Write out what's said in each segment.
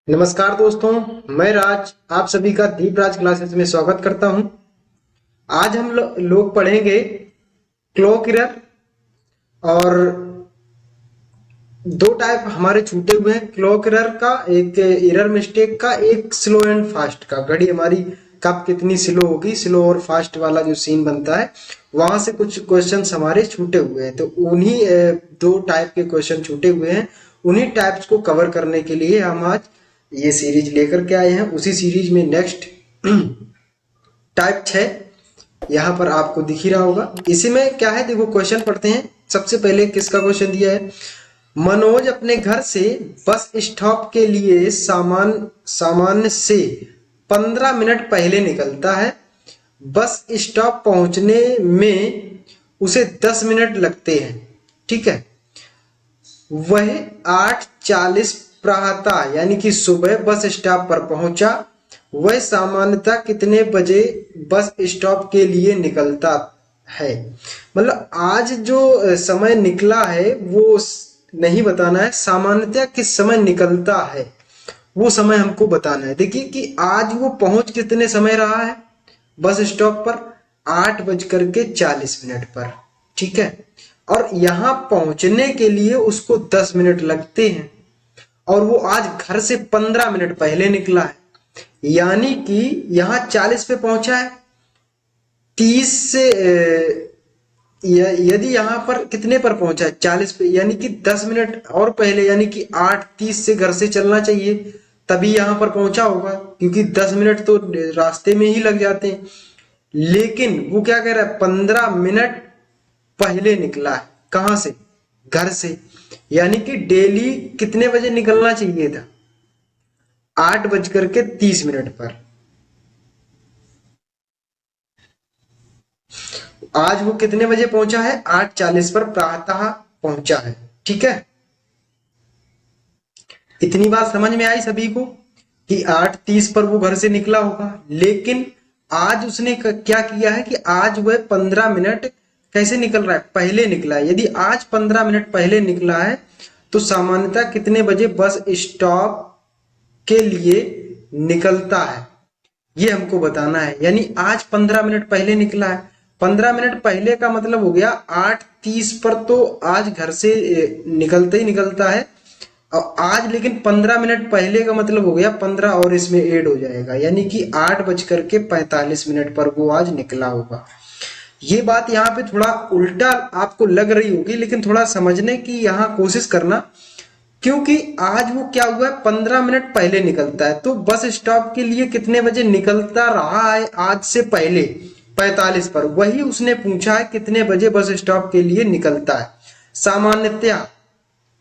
नमस्कार दोस्तों, मैं राज आप सभी का दीप राज क्लासेस में स्वागत करता हूं। आज हम लोग पढ़ेंगे क्लॉक एरर। और दो टाइप हमारे छूटे हुए हैं क्लॉक एरर का, एक एरर मिस्टेक का, एक स्लो एंड फास्ट का। घड़ी हमारी कब कितनी स्लो होगी, स्लो और फास्ट वाला जो सीन बनता है वहां से कुछ क्वेश्चंस हमारे छूटे हुए हैं। तो उन्हीं दो टाइप के क्वेश्चन छूटे हुए हैं, उन्हीं टाइप्स को कवर करने के लिए हम आज ये सीरीज लेकर के आए हैं। उसी सीरीज में नेक्स्ट टाइप 6 यहाँ पर आपको दिख ही रहा होगा। इसी में क्या है, देखो क्वेश्चन पढ़ते हैं। सबसे पहले किसका क्वेश्चन दिया है? मनोज अपने घर से बस स्टॉप के लिए सामान्य से 15 मिनट पहले निकलता है। बस स्टॉप पहुंचने में उसे 10 मिनट लगते हैं, ठीक है। वह 8:40 प्रातः यानी कि सुबह बस स्टॉप पर पहुंचा। वह सामान्यतः कितने बजे बस स्टॉप के लिए निकलता है? मतलब आज जो समय निकला है वो नहीं बताना है, सामान्यतः किस समय निकलता है वो समय हमको बताना है। देखिए कि आज वो पहुंच कितने समय रहा है बस स्टॉप पर, 8:40 पर, ठीक है। और यहां पहुंचने के लिए उसको 10 मिनट लगते हैं और वो आज घर से 15 मिनट पहले निकला है, यानी कि यहां 40 पे पहुंचा है। 30 से यदि यहां पर कितने पर पहुंचा है, 40 पे, यानी कि 10 मिनट और पहले, यानी कि 8:30 से घर से चलना चाहिए, तभी यहां पर पहुंचा होगा, क्योंकि 10 मिनट तो रास्ते में ही लग जाते हैं। लेकिन वो क्या कह रहा है, 15 मिनट पहले निकला है। कहां से? घर से। यानी कि डेली कितने बजे निकलना चाहिए था? 8:30 पर। आज वो कितने बजे पहुंचा है? 8:40 पर प्रातः पहुंचा है, ठीक है। इतनी बात समझ में आई सभी को कि 8:30 पर वो घर से निकला होगा। लेकिन आज उसने क्या किया है कि आज वह 15 मिनट कैसे निकल रहा है? पहले निकला है। यदि आज 15 मिनट पहले निकला है तो सामान्यतः कितने बजे बस स्टॉप के लिए निकलता है, ये हमको बताना है। यानी आज 15 मिनट पहले निकला है। 15 मिनट पहले का मतलब हो गया 8:30 पर तो आज घर से निकलते ही निकलता है। और आज लेकिन 15 मिनट पहले का मतलब हो गया 15 और इसमें ऐड हो जाएगा, यानी कि 8:45 पर वो आज निकला होगा। ये बात यहाँ पे थोड़ा उल्टा आपको लग रही होगी, लेकिन थोड़ा समझने की यहाँ कोशिश करना, क्योंकि आज वो क्या हुआ है, 15 मिनट पहले निकलता है। तो बस स्टॉप के लिए कितने बजे निकलता रहा है आज से पहले? 45 पर। वही उसने पूछा है कितने बजे बस स्टॉप के लिए निकलता है। सामान्यतया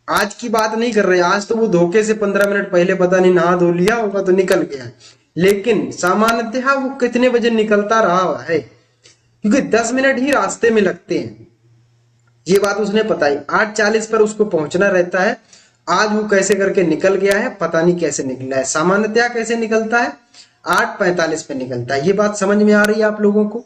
आज की बात नहीं कर रहे, आज तो वो धोखे से 15 मिनट पहले पता नहीं नहा धो लिया होगा तो निकल गया। लेकिन सामान्यतः वो कितने बजे निकलता रहा है, क्योंकि 10 मिनट ही रास्ते में लगते हैं, ये बात उसने बताई। 8:40 पर उसको पहुंचना रहता है। आज वो कैसे करके निकल गया है, पता नहीं कैसे निकला है। सामान्यतया कैसे निकलता है? 8:45 पे निकलता है। ये बात समझ में आ रही है आप लोगों को?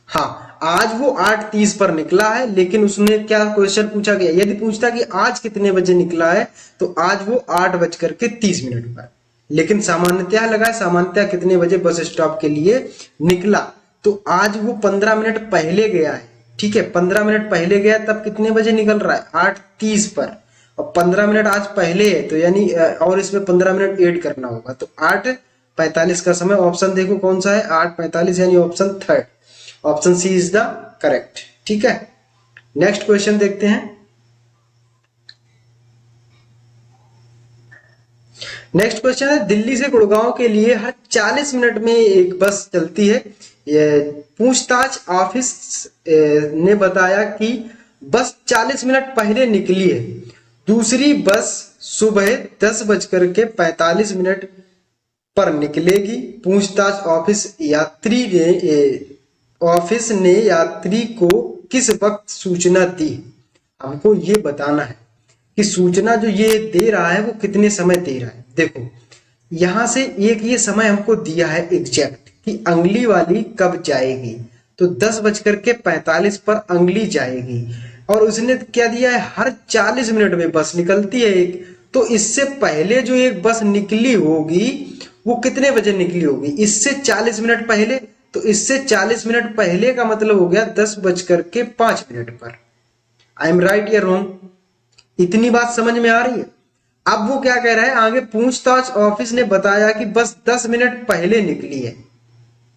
हाँ, आज वो 8:30 पर निकला है, लेकिन उसने क्या क्वेश्चन पूछा गया, यदि पूछता कि आज कितने बजे निकला है तो आज वो 8:30 पर। लेकिन सामान्यतः लगा है, सामान्यतः कितने बजे बस स्टॉप के लिए निकला, तो आज वो 15 मिनट पहले गया है, ठीक है। 15 मिनट पहले गया, तब कितने बजे निकल रहा है? 8:30 पर। और 15 मिनट आज पहले है तो यानी और इसमें 15 मिनट ऐड करना होगा, तो 8:45 का समय। ऑप्शन देखो कौन सा है, 8:45, यानी option third, option C is the correct, ठीक है। नेक्स्ट क्वेश्चन देखते हैं। नेक्स्ट क्वेश्चन है, दिल्ली से गुड़गांव के लिए हर 40 मिनट में एक बस चलती है। ये पूछताछ ऑफिस ने बताया कि बस 40 मिनट पहले निकली है। दूसरी बस सुबह 10:45 पर निकलेगी। पूछताछ ऑफिस ने यात्री को किस वक्त सूचना दी? हमको ये बताना है कि सूचना जो ये दे रहा है वो कितने समय दे रहा है। देखो यहां से एक ये समय हमको दिया है एग्जैक्ट कि अगली वाली कब जाएगी, तो 10:45 पर अगली जाएगी। और उसने क्या दिया है, हर 40 मिनट में बस निकलती है एक, तो इससे पहले जो एक बस निकली होगी वो कितने बजे निकली होगी? इससे 40 मिनट पहले। तो इससे 40 मिनट पहले का मतलब हो गया 10:05 पर। आई एम राइट या रॉन्ग? इतनी बात समझ में आ रही है? अब वो क्या कह रहा है आगे, पूछताछ ऑफिस ने बताया कि बस 10 मिनट पहले निकली है।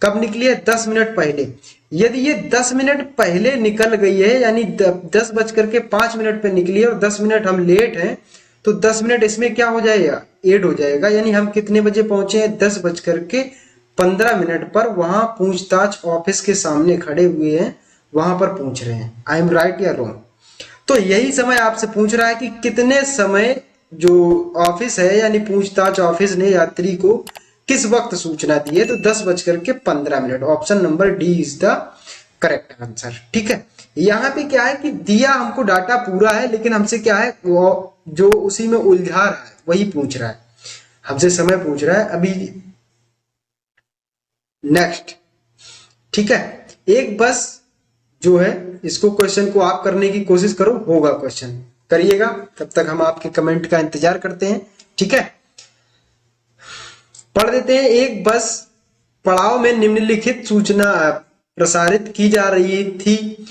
कब निकली है? 10 मिनट पहले। यदि ये 10 मिनट पहले निकल गई है, यानी 10:05 पे निकली है और 10 मिनट हम लेट हैं, तो 10 मिनट इसमें क्या हो जाएगा? ऐड हो जाएगा। यानी हम कितने बजे पहुंचे हैं? 10:15 पर वहां पूछताछ ऑफिस के सामने खड़े हुए हैं, वहां पर पूछ रहे हैं। आई एम राइट या रॉन्ग? तो यही समय आपसे पूछ रहा है कि कितने समय जो ऑफिस है यानी पूछताछ ऑफिस ने यात्री को किस वक्त सूचना दी है? तो 10:15। Option number D is the correct answer. ठीक है, यहाँ पे क्या है कि दिया हमको डाटा पूरा है, लेकिन हमसे क्या है वो जो उसी में उलझा रहा है वही पूछ रहा है, हमसे समय पूछ रहा है। अभी नेक्स्ट, ठीक है, एक बस जो है, इसको क्वेश्चन को आप करने की कोशिश करो, होगा क्वेश्चन, करिएगा। तब तक हम आपके कमेंट का इंतजार करते हैं। ठीक है, पढ़ देते हैं। एक बस पड़ाव में निम्नलिखित सूचना प्रसारित की जा रही थी।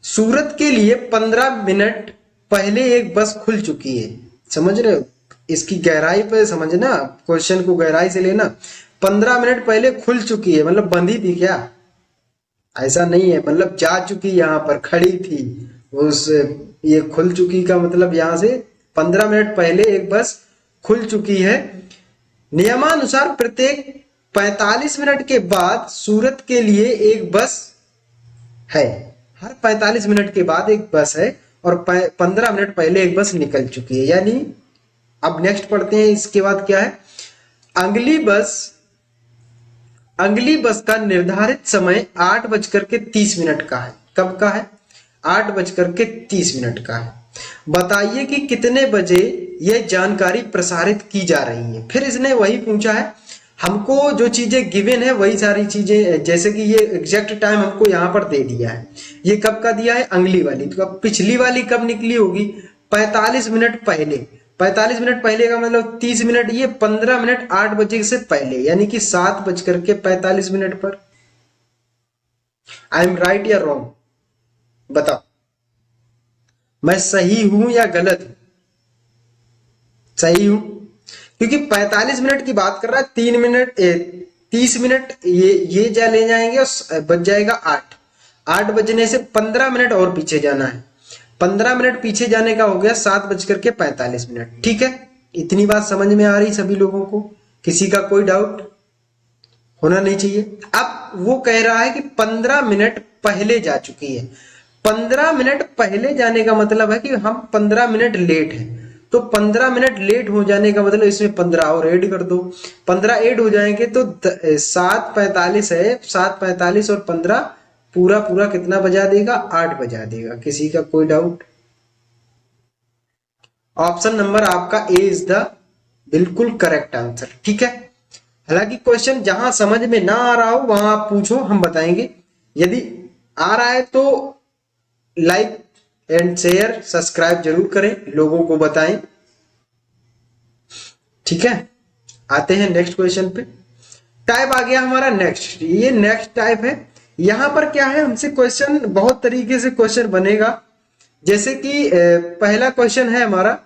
सूरत के लिए 15 मिनट पहले एक बस खुल चुकी है। समझ रहे हो? इसकी गहराई पे समझना, क्वेश्चन को गहराई से लेना। 15 मिनट पहले खुल चुकी है मतलब बंधी थी क्या? ऐसा नहीं है, मतलब जा चुकी, यहाँ पर खड़ी थी उस, ये खुल चुकी का मतलब यहाँ से 15 मिनट पहले एक बस खुल चुकी है। नियमानुसार प्रत्येक 45 मिनट के बाद सूरत के लिए एक बस है। हर 45 मिनट के बाद एक बस है और 15 मिनट पहले एक बस निकल चुकी है। यानी अब नेक्स्ट पढ़ते हैं, इसके बाद क्या है? अगली बस का निर्धारित समय 8:30 का है। कब का है? 8:30 का है। बताइए कि कितने बजे यह जानकारी प्रसारित की जा रही है। फिर इसने वही पूछा है, हमको जो चीजें गिवन है वही सारी चीजें, जैसे कि ये एग्जैक्ट टाइम हमको यहाँ पर दे दिया है। ये कब का दिया है? अगली वाली। तो अब पिछली वाली कब निकली होगी? 45 मिनट पहले। 45 मिनट पहले का मतलब 30 मिनट, ये 15 मिनट 8 बजे से पहले, यानी कि 7:45 पर। आई एम राइट या रॉन्ग? बताओ, मैं सही हूं या गलत हूं? सही हूं, क्योंकि 45 मिनट की बात कर रहा है। 30 मिनट ये जा ले जाएंगे और बच जाएगा 8। 8 बजने से 15 मिनट और पीछे जाना है। 15 मिनट पीछे जाने का हो गया 7:45। ठीक है, इतनी बात समझ में आ रही सभी लोगों को? किसी का कोई डाउट होना नहीं चाहिए। अब वो कह रहा है कि 15 मिनट पहले जा चुकी है। 15 मिनट पहले जाने का मतलब है कि हम 15 मिनट लेट हैं। तो 15 मिनट लेट हो जाने का मतलब इसमें 15 और ऐड कर दो। 15 ऐड हो जाएंगे तो 7:45 है। 7:45 और 15 पूरा पूरा कितना बजा देगा? 8 बजा देगा। किसी का कोई डाउट? ऑप्शन नंबर आपका ए इज द बिल्कुल करेक्ट आंसर। ठीक है, हालांकि क्वेश्चन जहां समझ में ना आ रहा हो वहां आप पूछो, हम बताएंगे। यदि आ रहा है तो लाइक एंड शेयर सब्सक्राइब जरूर करें, लोगों को बताएं। ठीक है, आते हैं नेक्स्ट क्वेश्चन पे। टाइप आ गया हमारा नेक्स्ट। ये नेक्स्ट टाइप है। यहां पर क्या है, हमसे क्वेश्चन बहुत तरीके से क्वेश्चन बनेगा। जैसे कि पहला क्वेश्चन है हमारा,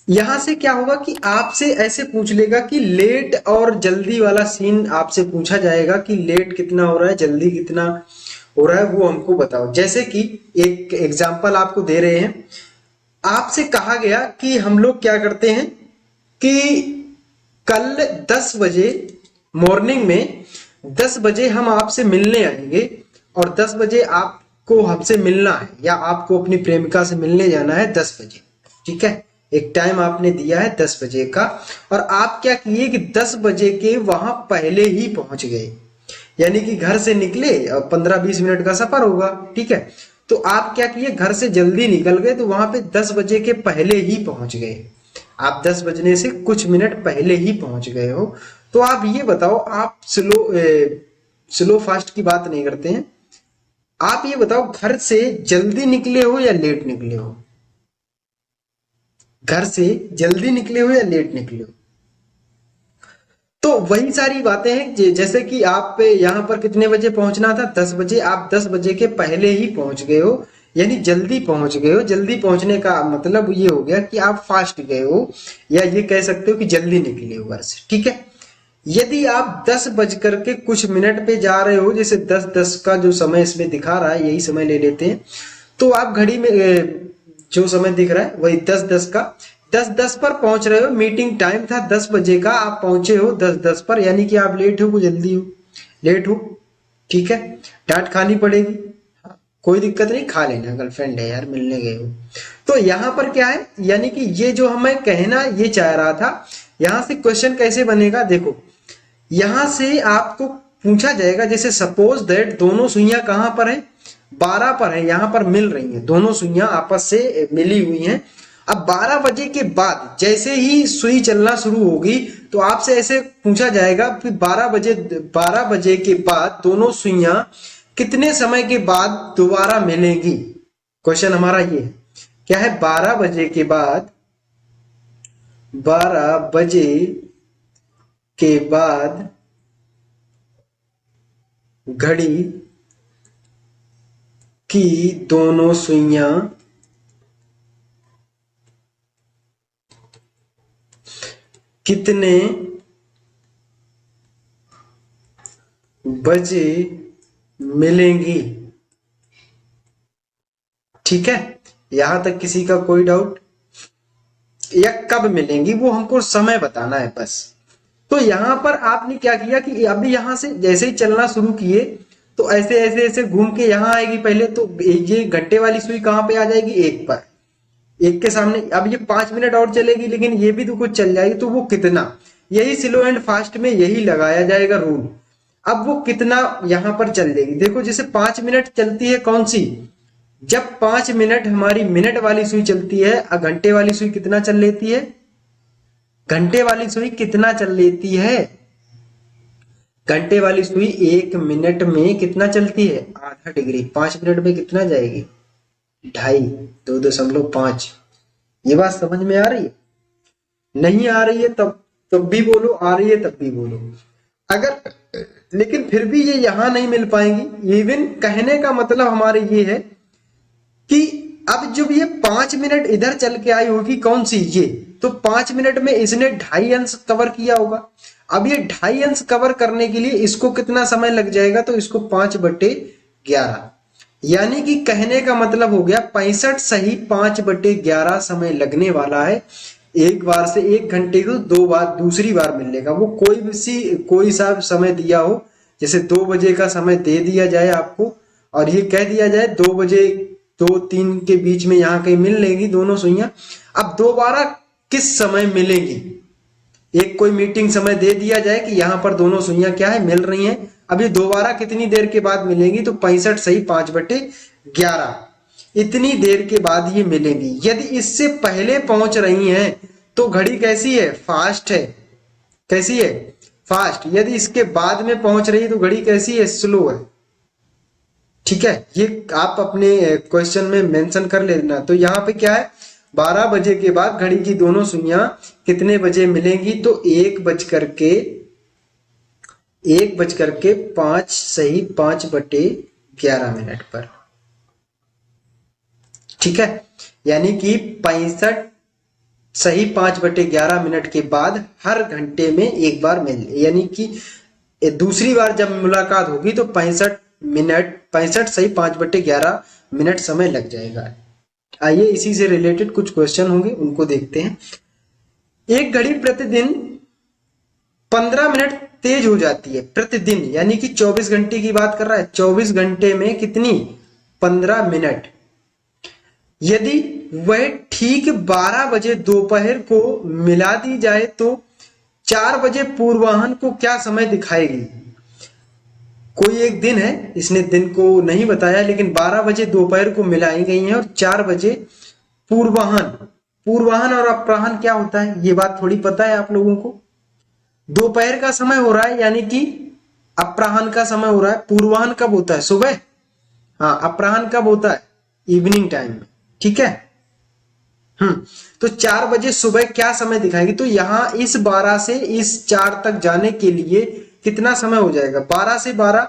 यहां से क्या होगा कि आपसे ऐसे पूछ लेगा कि लेट और जल्दी वाला सीन आपसे पूछा जाएगा कि लेट कितना हो रहा है, जल्दी कितना हो रहा है, वो हमको बताओ। जैसे कि एक एग्जांपल आपको दे रहे हैं। आपसे कहा गया कि हम लोग क्या करते हैं कि कल 10 बजे मॉर्निंग में 10 बजे हम आपसे मिलने आएंगे और 10 बजे आपको हमसे मिलना है या आपको अपनी प्रेमिका से मिलने जाना है 10 बजे। ठीक है, एक टाइम आपने दिया है 10 बजे का और आप क्या किए कि 10 बजे के वहां पहले ही पहुंच गए, यानी कि घर से निकले और 15-20 मिनट का सफर होगा। ठीक है, तो आप क्या किए, घर से जल्दी निकल गए तो वहां पे 10 बजे के पहले ही पहुंच गए। आप 10 बजने से कुछ मिनट पहले ही पहुंच गए हो। तो आप ये बताओ, आप स्लो फास्ट की बात नहीं करते हैं, आप ये बताओ, घर से जल्दी निकले हो या लेट निकले हो? घर से जल्दी निकले हो या लेट निकले हो? तो वही सारी बातें हैं, जैसे कि आप यहाँ पर कितने बजे पहुंचना था, 10 बजे, आप 10 बजे के पहले ही पहुंच गए हो, यानी जल्दी पहुंच गए हो। जल्दी पहुंचने का मतलब ये हो गया कि आप फास्ट गए हो, या ये कह सकते हो कि जल्दी निकले हो घर से, ठीक है। यदि आप 10 बज के कुछ मिनट पे जा रहे हो, जैसे 10:10 का जो समय इसमें दिखा रहा है, यही समय ले लेते हैं, तो आप घड़ी में जो समय दिख रहा है वही 10:10 का, 10:10 पर पहुंच रहे हो। मीटिंग टाइम था 10 बजे का, आप पहुंचे हो 10:10 पर, यानी कि आप लेट हो, जल्दी हो, लेट हो, ठीक है। डांट खानी पड़ेगी, कोई दिक्कत नहीं, खा लेना, गर्लफ्रेंड है यार, मिलने गए हो। तो यहाँ पर क्या है, यानी कि ये जो हमें कहना ये चाह रहा था, यहां से क्वेश्चन कैसे बनेगा, देखो यहां से आपको पूछा जाएगा, जैसे सपोज दैट दोनों सुइयां कहां पर है, 12 पर है, यहां पर मिल रही हैं, दोनों सुइयां आपस से मिली हुई हैं। अब 12 बजे के बाद जैसे ही सुई चलना शुरू होगी, तो आपसे ऐसे पूछा जाएगा कि 12 बजे के बाद दोनों सुइयां कितने समय के बाद दोबारा मिलेंगी। क्वेश्चन हमारा ये है, क्या है, 12 बजे के बाद, 12 बजे के बाद घड़ी की दोनों सुइयां कितने बजे मिलेंगी, ठीक है। यहां तक किसी का कोई डाउट, या कब मिलेंगी वो हमको समय बताना है बस। तो यहां पर आपने क्या किया कि अभी यहां से जैसे ही चलना शुरू किए, तो ऐसे ऐसे ऐसे घूम के यहां आएगी पहले, तो ये घंटे वाली सुई कहां पे आ जाएगी, 1 पर, 1 के सामने। अब ये 5 मिनट और चलेगी, लेकिन ये भी तो कुछ चल जाएगी, तो वो कितना, यही स्लो एंड फास्ट में यही लगाया जाएगा रूल। अब वो कितना यहां पर चल जाएगी, देखो जैसे 5 मिनट चलती है कौन सी, जब 5 मिनट हमारी मिनट वाली सुई चलती है, घंटे वाली सुई कितना चल लेती है, घंटे वाली सुई कितना चल लेती है, घंटे वाली सुई 1 मिनट में कितना चलती है, आधा डिग्री। 5 मिनट में कितना जाएगी, 2.5, 2.5। ये बात समझ में आ रही है? नहीं आ रही है तब भी बोलो, आ रही है तब भी बोलो। अगर लेकिन फिर भी ये यहां नहीं मिल पाएंगी, इवन कहने का मतलब हमारे ये है कि अब जब ये 5 मिनट इधर चल के आई होगी कौन सी, ये, तो 5 मिनट में इसने 2.5 अंश कवर किया होगा। अब ये 2.5 अंश कवर करने के लिए इसको कितना समय लग जाएगा, तो इसको 5/11, यानी कि कहने का मतलब हो गया 65 सही 5/11 समय लगने वाला है। एक बार से 1 घंटे को 2 बार, दूसरी बार मिलेगा, वो कोई सा समय दिया हो, जैसे 2 बजे का समय दे दिया जाए आपको, और ये कह दिया जाए 2 बजे 2-3 के बीच में यहाँ कहीं मिल लेंगी दोनों सुइयां। अब दोबारा किस समय मिलेंगी, एक कोई मीटिंग समय दे दिया जाए कि यहां पर दोनों सुइयां क्या है, मिल रही हैं। अब ये दोबारा कितनी देर के बाद मिलेंगी, तो 65 सही 5/11, इतनी देर के बाद ये मिलेंगी। यदि इससे पहले पहुंच रही हैं तो घड़ी कैसी है, फास्ट है, कैसी है, फास्ट। यदि इसके बाद में पहुंच रही है तो घड़ी कैसी है, स्लो है, ठीक है। ये आप अपने क्वेश्चन में मेंशन कर लेना। तो यहाँ पे क्या है, 12 बजे के बाद घड़ी की दोनों सुइयां कितने बजे मिलेंगी, तो 1 बज करके 5 सही 5/11 पर, ठीक है। यानी कि 65 सही 5/11 के बाद हर घंटे में एक बार मिल, यानी कि दूसरी बार जब मुलाकात होगी तो 65 सही 5/11 समय लग जाएगा। आइए इसी से रिलेटेड कुछ क्वेश्चन होंगे, उनको देखते हैं। एक घड़ी प्रतिदिन 15 मिनट तेज हो जाती है, प्रतिदिन, यानी कि 24 घंटे की बात कर रहा है, 24 घंटे में कितनी, 15 मिनट। यदि वह ठीक 12 बजे दोपहर को मिला दी जाए तो 4 बजे पूर्वाह्न को क्या समय दिखाएगी। कोई एक दिन है, इसने दिन को नहीं बताया, लेकिन 12 बजे दोपहर को मिलाई गई है और 4 बजे पूर्वाह्न। पूर्वाह्न और अपराह्न क्या होता है, ये बात थोड़ी पता है आप लोगों को। दोपहर का समय हो रहा है, यानी कि अपराह्न का समय हो रहा है। पूर्वाह्न कब होता है, सुबह, हाँ, अपराह्न कब होता है? इवनिंग टाइम में, ठीक है। तो 4 बजे सुबह क्या समय दिखाएंगे? तो यहाँ इस 12 से इस 4 तक जाने के लिए कितना समय हो जाएगा? 12 से 12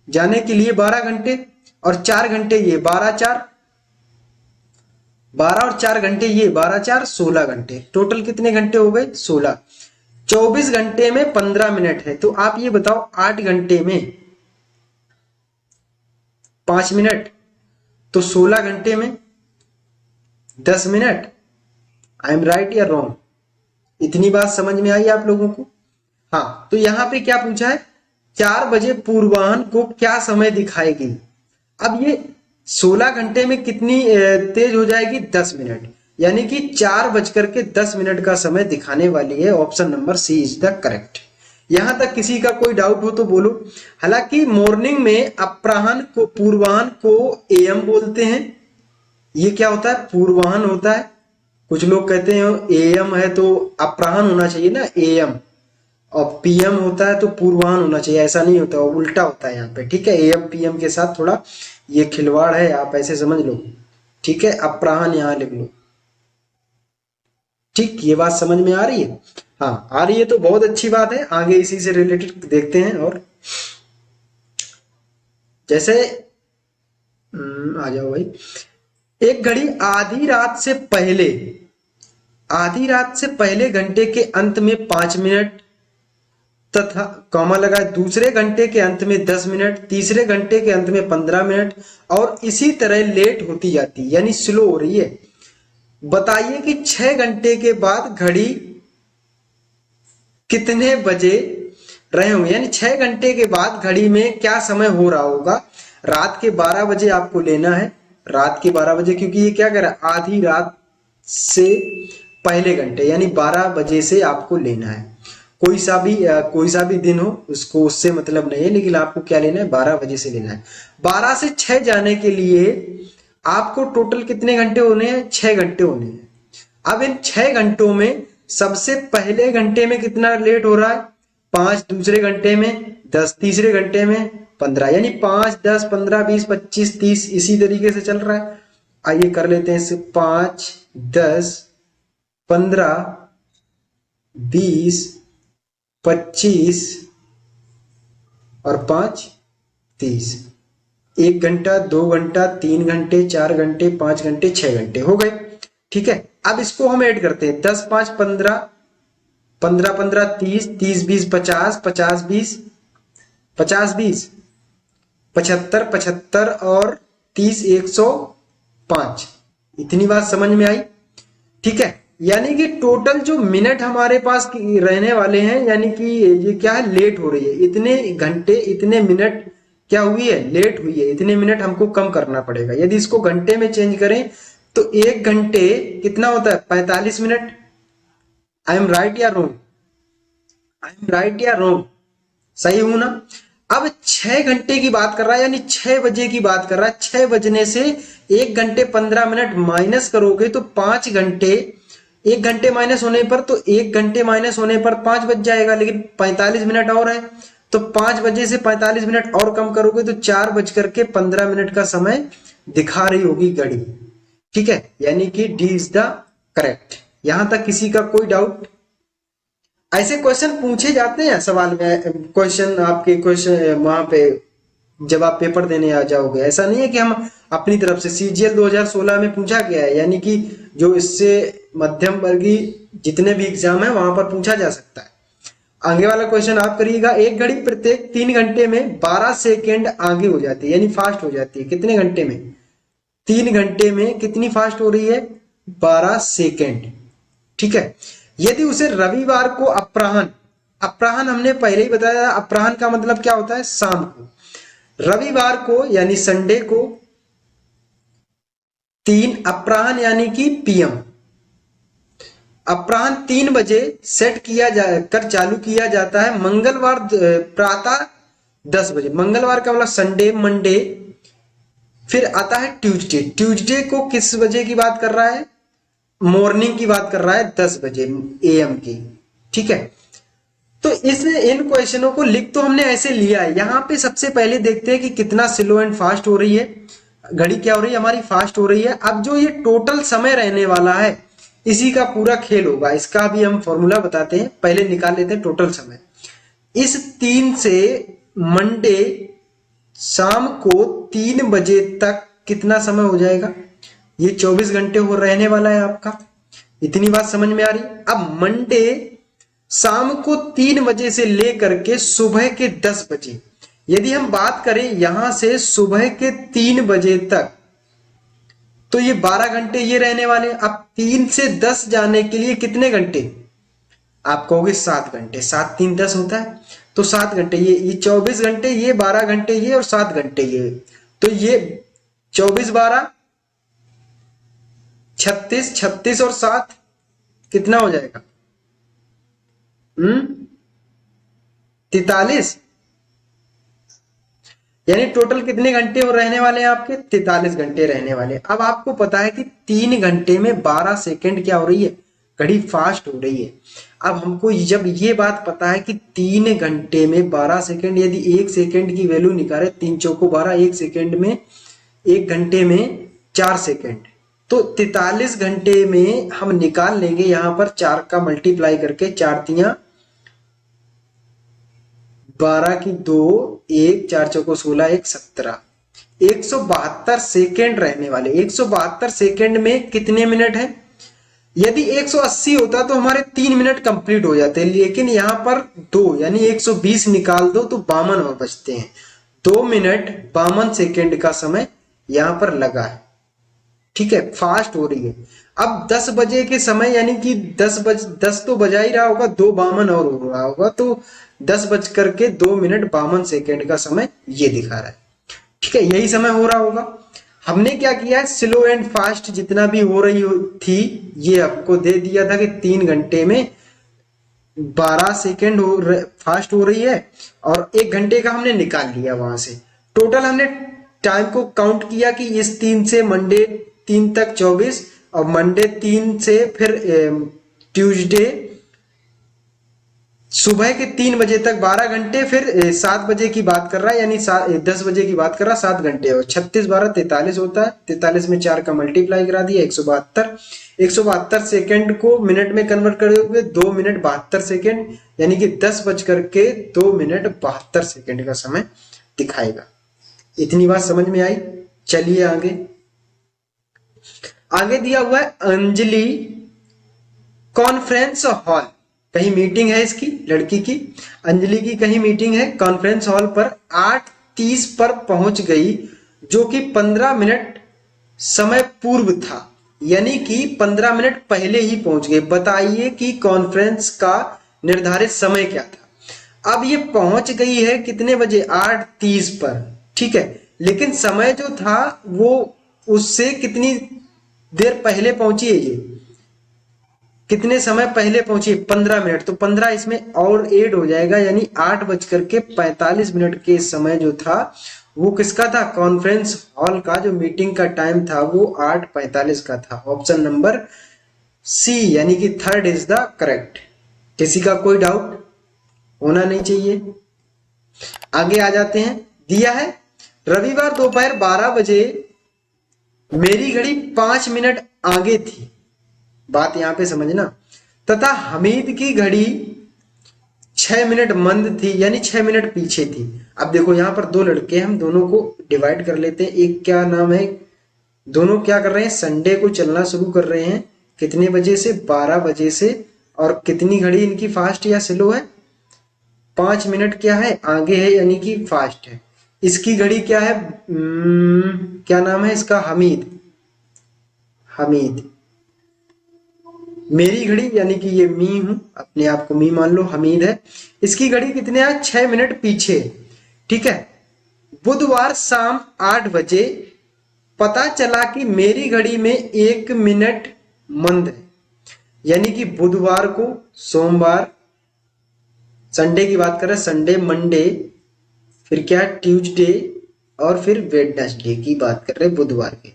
जाने के लिए 12 घंटे, और 4 घंटे ये 12 और 4 घंटे ये 12 4 16 घंटे। टोटल कितने घंटे हो गए? 16। 24 घंटे में 15 मिनट है, तो आप ये बताओ 8 घंटे में 5 मिनट, तो 16 घंटे में 10 मिनट। आई एम राइट या रॉन्ग? इतनी बात समझ में आई आप लोगों को? हाँ, तो यहां पे क्या पूछा है? 4 बजे पूर्वाह्न को क्या समय दिखाएगी? अब ये 16 घंटे में कितनी तेज हो जाएगी? 10 मिनट, यानी कि 4:10 का समय दिखाने वाली है। Option number C is the correct. यहां तक किसी का कोई डाउट हो तो बोलो। हालांकि मॉर्निंग में अपराह्न को, पूर्वाह्न को एएम बोलते हैं। ये क्या होता है? पूर्वाह्न होता है। कुछ लोग कहते हैं एएम है तो अपराह्न होना चाहिए ना, एएम, और पीएम होता है तो पूर्वाह्न होना चाहिए। ऐसा नहीं होता, उल्टा होता है यहाँ पे, ठीक है। एएम पीएम के साथ थोड़ा ये खिलवाड़ है, आप ऐसे समझ लो, ठीक है। अपराह्न यहाँ लिख लो, ठीक। ये बात समझ में आ रही है? हाँ, आ रही है तो बहुत अच्छी बात है। आगे इसी से रिलेटेड देखते हैं। और जैसे आ जाओ भाई। एक घड़ी आधी रात से पहले घंटे के अंत में 5 मिनट तथा कॉमा लगा, दूसरे घंटे के अंत में 10 मिनट, तीसरे घंटे के अंत में 15 मिनट, और इसी तरह लेट होती जाती, यानी स्लो हो रही है। बताइए कि 6 घंटे के बाद घड़ी कितने बजे रहे होंगे? यानी 6 घंटे के बाद घड़ी में क्या समय हो रहा होगा? रात के 12 बजे आपको लेना है, रात के 12 बजे, क्योंकि ये क्या कर रहा है? आधी रात से पहले घंटे, यानी 12 बजे से आपको लेना है। कोई सा भी दिन हो, उसको उससे मतलब नहीं है, लेकिन आपको क्या लेना है? 12 बजे से लेना है। 12 से 6 जाने के लिए आपको टोटल कितने घंटे होने हैं? 6 घंटे होने हैं। अब इन 6 घंटों में सबसे पहले घंटे में कितना लेट हो रहा है? 5, दूसरे घंटे में 10, तीसरे घंटे में 15, यानी 5 10 15 20 25 30 इसी तरीके से चल रहा है। आइए कर लेते हैं इसे। 5 10 15 20 25 और 5 30। 1 घंटा, 2 घंटा, 3 घंटे, 4 घंटे, 5 घंटे, 6 घंटे हो गए, ठीक है। अब इसको हम ऐड करते हैं। 10 5 15, 15 15 30, 30 20 50, 50 20, 50 20 75, 75 और 30 105। इतनी बात समझ में आई, ठीक है। यानी कि टोटल जो मिनट हमारे पास रहने वाले हैं, यानी कि ये क्या है? लेट हो रही है। इतने घंटे, इतने मिनट क्या हुई है? लेट हुई है। इतने मिनट हमको कम करना पड़ेगा। यदि इसको घंटे में चेंज करें तो 1 घंटे कितना होता है? 45 मिनट। आई एम राइट या रॉन्ग? आई एम राइट या रॉन्ग? सही हूं ना? अब 6 घंटे की बात कर रहा है, यानी 6 बजे की बात कर रहा है। 6 बजने से 1 घंटे 15 मिनट माइनस करोगे तो 5 घंटे, 1 घंटे माइनस होने पर, तो 1 घंटे माइनस होने पर 5 बज जाएगा, लेकिन 45 मिनट और है, तो 5 बजे से 45 मिनट और कम करोगे तो 4:15 का समय दिखा रही होगी घड़ी, ठीक है। यानी कि डी इज द करेक्ट। यहां तक किसी का कोई डाउट? ऐसे क्वेश्चन पूछे जाते हैं सवाल में, क्वेश्चन आपके क्वेश्चन वहां पे जब आप पेपर देने आ जाओगे। ऐसा नहीं है कि हम अपनी तरफ से, सीजीएल 2016 में पूछा गया है, यानी कि जो इससे मध्यम वर्गीय जितने भी एग्जाम है वहां पर पूछा जा सकता है। आगे वाला क्वेश्चन आप करिएगा। एक घड़ी प्रत्येक 3 घंटे में 12 सेकेंड आगे हो जाती है, यानी फास्ट हो जाती है। कितने घंटे में? 3 घंटे में कितनी फास्ट हो रही है? 12 सेकेंड, ठीक है। यदि उसे रविवार को अपराह्न, अपराह्न हमने पहले ही बताया, अपराह्न का मतलब क्या होता है? शाम को। रविवार को यानी संडे को 3 अपराह्न यानी कि पीएम, अपराह्न 3 बजे सेट किया कर चालू किया जाता है। मंगलवार प्रातः 10 बजे। मंगलवार का मतलब संडे, मंडे, फिर आता है ट्यूसडे। ट्यूसडे को किस बजे की बात कर रहा है? मॉर्निंग की बात कर रहा है, 10 बजे एएम की, ठीक है। तो इन क्वेश्चनों को लिख तो हमने ऐसे लिया है। यहाँ पे सबसे पहले देखते हैं कि कितना स्लो एंड फास्ट हो रही है घड़ी, क्या हो रही है हमारी, फास्ट हो रही है। अब जो ये टोटल समय रहने वाला है इसी का पूरा खेल होगा। इसका भी हम फॉर्मूला बताते हैं, पहले निकाल लेते हैं टोटल समय। इस 3 से मंडे शाम को 3 बजे तक कितना समय हो जाएगा, ये 24 घंटे हो रहने वाला है आपका। इतनी बात समझ में आ रही। अब मंडे शाम को 3 बजे से लेकर के सुबह के 10 बजे, यदि हम बात करें यहां से सुबह के 3 बजे तक, तो ये 12 घंटे ये रहने वाले। अब 3 से 10 जाने के लिए कितने घंटे, आप कहोगे 7 घंटे, 7 3 10 होता है, तो 7 घंटे ये 24 घंटे ये, 12 घंटे ये और 7 घंटे ये, तो ये 24 12 36, 36 और 7 कितना हो जाएगा, 43। यानी टोटल कितने घंटे और रहने वाले हैं आपके, 43 घंटे रहने वाले। अब आपको पता है कि 3 घंटे में 12 सेकंड क्या हो रही है, घड़ी फास्ट हो रही है। अब हमको जब ये बात पता है कि 3 घंटे में 12 सेकंड, यदि 1 सेकंड की वैल्यू निकाले, 3 चौको 12, 1 सेकंड में, 1 घंटे में 4 सेकंड, तो 43 घंटे में हम निकाल लेंगे यहां पर 4 का मल्टीप्लाई करके, 4 तियां 12 की 2, 1 4 चौको 16, 1 17, 172 सेकेंड रहने वाले। 172 सेकेंड में कितने मिनट है, यदि 180 होता तो हमारे 3 मिनट कंप्लीट हो जाते, लेकिन यहां पर 2 यानी 120 निकाल दो तो 52 और बचते हैं। 2 मिनट 52 सेकेंड का समय यहां पर लगा है। ठीक है, फास्ट हो रही है। अब 10 बजे के समय यानी कि 10 तो बजा ही रहा होगा, 2:52 और हो रहा होगा, तो 10 बज करके 2 मिनट 52 सेकेंड का समय ये दिखा रहा है। ठीक है, यही समय हो रहा होगा। हमने क्या किया है, स्लो एंड फास्ट जितना भी हो रही थी ये आपको दे दिया था कि 3 घंटे में 12 सेकेंड फास्ट हो रही है, और 1 घंटे का हमने निकाल लिया वहां से। टोटल हमने टाइम को काउंट किया कि इस 3 से मंडे 3 तक 24, और मंडे 3 से फिर ट्यूसडे सुबह के 3 बजे तक 12 घंटे, फिर 7 बजे की बात कर रहा है यानी 10 बजे की बात कर रहा है, 7 घंटे, और 36 12 43 होता है। 43 में 4 का मल्टीप्लाई करा दिया, 172। 172 सेकेंड को मिनट में कन्वर्ट करोगे 2 मिनट 72 सेकेंड, यानी कि 10 बज करके 2 मिनट 72 सेकेंड का समय दिखाएगा। इतनी बात समझ में आई। चलिए आगे। आगे दिया हुआ है अंजलि कॉन्फ्रेंस हॉल, कहीं मीटिंग है इसकी, लड़की की, अंजलि की कहीं मीटिंग है, कॉन्फ्रेंस हॉल पर 8:30 पर पहुंच गई, जो कि 15 मिनट समय पूर्व था, यानी कि 15 मिनट पहले ही पहुंच गए। बताइए कि कॉन्फ्रेंस का निर्धारित समय क्या था। अब ये पहुंच गई है कितने बजे, 8:30 पर, ठीक है, लेकिन समय जो था वो उससे कितनी देर पहले पहुंची है, ये कितने समय पहले पहुंची, 15 मिनट, तो 15 इसमें और ऐड हो जाएगा, यानी 8:45 के समय जो था वो किसका था, कॉन्फ्रेंस हॉल का जो मीटिंग का टाइम था वो 8:45 का था। ऑप्शन नंबर सी यानी कि थर्ड इज द करेक्ट। किसी का कोई डाउट होना नहीं चाहिए। आगे आ जाते हैं। दिया है रविवार दोपहर 12 बजे मेरी घड़ी 5 मिनट आगे थी, बात यहां पे समझना, तथा हमीद की घड़ी 6 मिनट मंद थी, यानी 6 मिनट पीछे थी। अब देखो यहां पर 2 लड़के, हम दोनों को डिवाइड कर लेते हैं। एक क्या नाम है, दोनों क्या कर रहे हैं, संडे को चलना शुरू कर रहे हैं, कितने बजे से, 12 बजे से, और कितनी घड़ी इनकी फास्ट या स्लो है, 5 मिनट क्या है आगे है, यानी कि फास्ट है। इसकी घड़ी क्या है, क्या नाम है इसका, हमीद, हमीद। मेरी घड़ी यानी कि ये मी हूं, अपने आप को मी मान लो, हमीद है, इसकी घड़ी कितने है, 6 मिनट पीछे। ठीक है, बुधवार शाम 8 बजे पता चला कि मेरी घड़ी में 1 मिनट मंद है, यानी कि बुधवार को, सोमवार, संडे की बात कर रहे हैं, संडे, मंडे, फिर क्या ट्यूसडे, और फिर वेडनेसडे की बात कर रहे हैं, बुधवार के।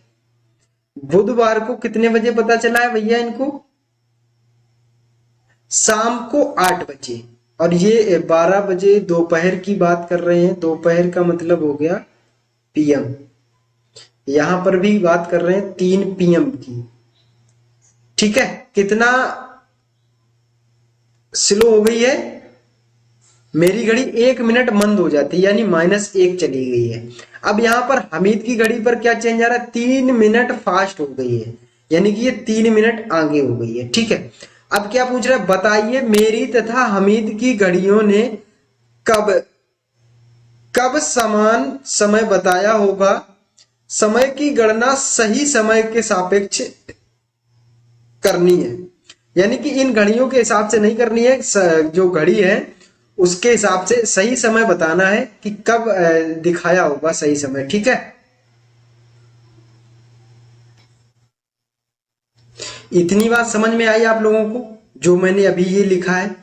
बुधवार को कितने बजे पता चला है भैया इनको, शाम को 8 बजे, और ये 12 बजे दोपहर की बात कर रहे हैं, दोपहर का मतलब हो गया पीएम। यहां पर भी बात कर रहे हैं 3 पीएम की। ठीक है, कितना स्लो हो गई है, मेरी घड़ी 1 मिनट मंद हो जाती है, यानी -1 चली गई है। अब यहां पर हमीद की घड़ी पर क्या चेंज आ रहा है, 3 मिनट फास्ट हो गई है, यानी कि ये 3 मिनट आगे हो गई है। ठीक है, अब क्या पूछ रहा है, बताइए मेरी तथा हमीद की घड़ियों ने कब कब समान समय बताया होगा। समय की गणना सही समय के सापेक्ष करनी है, यानी कि इन घड़ियों के हिसाब से नहीं करनी है, जो घड़ी है उसके हिसाब से सही समय बताना है कि कब दिखाया होगा सही समय। ठीक है, इतनी बात समझ में आई आप लोगों को जो मैंने अभी ये लिखा है?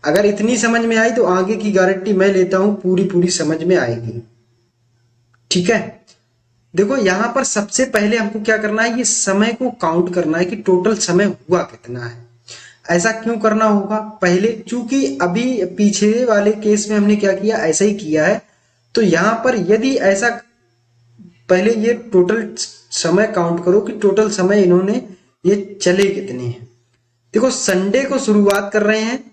अगर इतनी समझ में आई तो आगे की गारंटी मैं लेता हूं पूरी पूरी समझ में आएगी। ठीक है, देखो यहां पर सबसे पहले हमको क्या करना है, ये समय को काउंट करना है कि टोटल समय हुआ कितना है। ऐसा क्यों करना होगा, पहले चूंकि अभी पीछे वाले केस में हमने क्या किया, ऐसा ही किया है। तो यहां पर यदि ऐसा, पहले ये टोटल समय काउंट करो कि टोटल समय इन्होंने ये चले कितने हैं। देखो संडे को शुरुआत कर रहे हैं,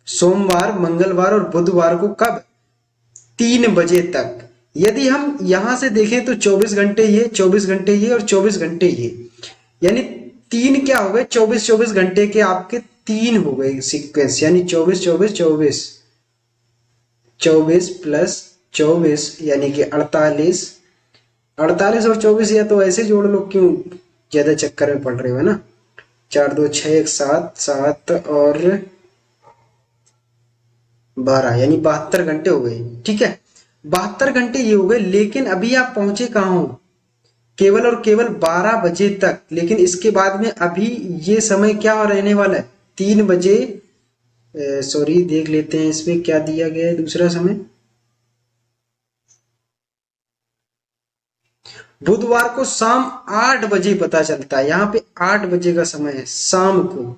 सोमवार, मंगलवार और बुधवार को कब, 3 बजे तक। यदि हम यहां से देखें तो 24 घंटे ये, 24 घंटे ये और 24 घंटे ये, यानी 3 क्या हो गए, 24 घंटे के आपके 3 हो गए सीक्वेंस, यानी 24 प्लस 24 यानी कि 48 और 24, या तो ऐसे जोड़ लो, क्यों ज्यादा चक्कर में पड़ रहे हो, है ना। 4 2 6 1 7 7 और 12 यानी 72 घंटे हो गए। ठीक है, 72 घंटे ये हो गए, लेकिन अभी आप पहुंचे कहाँ हो, केवल और केवल 12 बजे तक। लेकिन इसके बाद में अभी ये समय क्या रहने वाला है, 3 बजे, सॉरी देख लेते हैं इसमें क्या दिया गया है दूसरा समय। बुधवार को शाम 8 बजे पता चलता है, यहाँ पे 8 बजे का समय है, शाम को